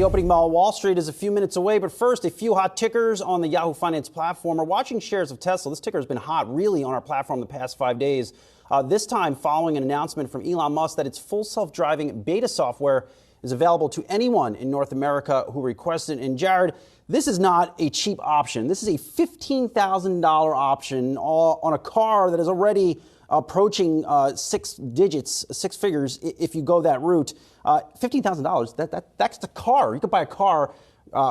The opening bell on Wall Street is a few minutes away, but first, a few hot tickers on the Yahoo Finance platform are watching shares of Tesla. This ticker has been hot, really, on our platform the past 5 days. This time following an announcement from Elon Musk that its full self-driving beta software is available to anyone in North America who requests it. And Jared, this is not a cheap option. This is a $15,000 option on a car that is already approaching six figures if you go that route. $15,000, that's the car. You could buy a car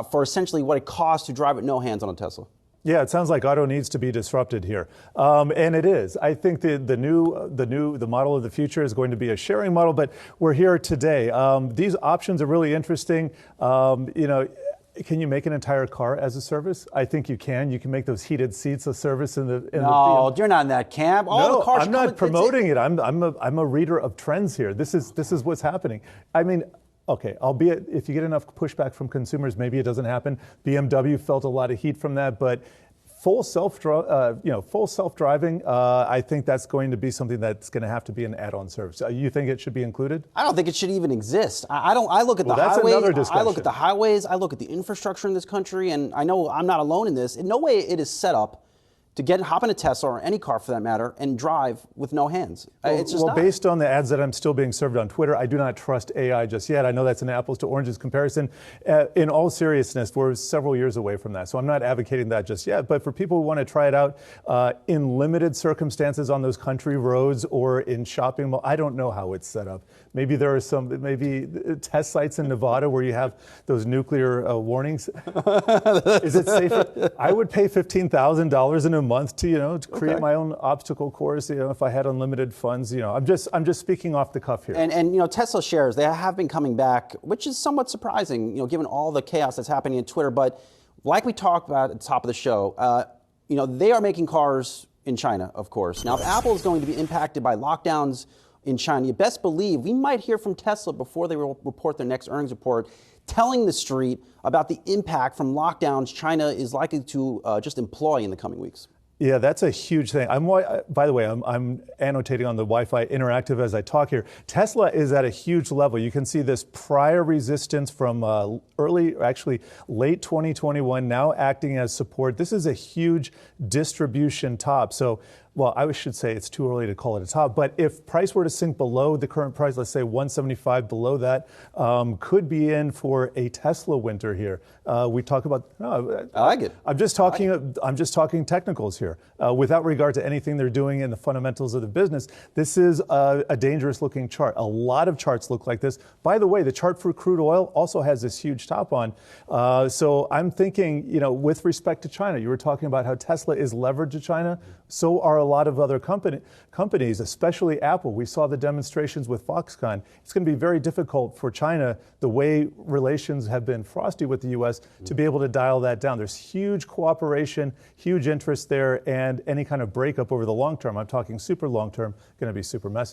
for essentially what it costs to drive with no hands on a Tesla. Yeah, it sounds like auto needs to be disrupted here, and it is. I think the model of the future is going to be a sharing model. But we're here today. These options are really interesting. Can you make an entire car as a service? I think you can. You can make those heated seats a service No, you're not in that camp. No, I'm not promoting it. I'm a reader of trends here. This is what's happening. I mean, okay, albeit if you get enough pushback from consumers, maybe it doesn't happen. BMW felt a lot of heat from that, but full self-driving, I think that's going to be something that's going to have to be an add-on service. You think it should be included? I don't think it should even exist. I look at the that's highways. Another discussion. I look at the highways. I look at the infrastructure in this country, and I know I'm not alone in this. In no way it is set up to hop in a Tesla or any car for that matter and drive with no hands. It's just not. Based on the ads that I'm still being served on Twitter, I do not trust AI just yet. I know that's an apples to oranges comparison. In all seriousness, we're several years away from that, so I'm not advocating that just yet. But for people who want to try it out in limited circumstances on those country roads or in shopping malls, I don't know how it's set up. Maybe there are some test sites in Nevada where you have those nuclear warnings. Is it safer? I would pay $15,000 in a month to create my own obstacle course. If I had unlimited funds. I'm just speaking off the cuff here. And Tesla shares, they have been coming back, which is somewhat surprising, given all the chaos that's happening in Twitter. But like we talked about at the top of the show, they are making cars in China, of course. Now, if Apple is going to be impacted by lockdowns in China, you best believe we might hear from Tesla before they report their next earnings report, telling the street about the impact from lockdowns China is likely to just employ in the coming weeks. Yeah, that's a huge thing. By the way, I'm annotating on the Wi-Fi interactive as I talk here. Tesla is at a huge level. You can see this prior resistance from late 2021, now acting as support. This is a huge distribution top. So, well, I should say it's too early to call it a top, but if price were to sink below the current price, let's say 175 below that, could be in for a Tesla winter here. We talk about. I like it. I'm just talking technicals here, without regard to anything they're doing in the fundamentals of the business. This is a dangerous looking chart. A lot of charts look like this. By the way, the chart for crude oil also has this huge top on. So I'm thinking, with respect to China, you were talking about how Tesla is levered to China. So are a lot of other companies, especially Apple. We saw the demonstrations with Foxconn. It's going to be very difficult for China, the way relations have been frosty with the U.S., to be able to dial that down. There's huge cooperation, huge interest there, and any kind of breakup over the long term, I'm talking super long term, going to be super messy.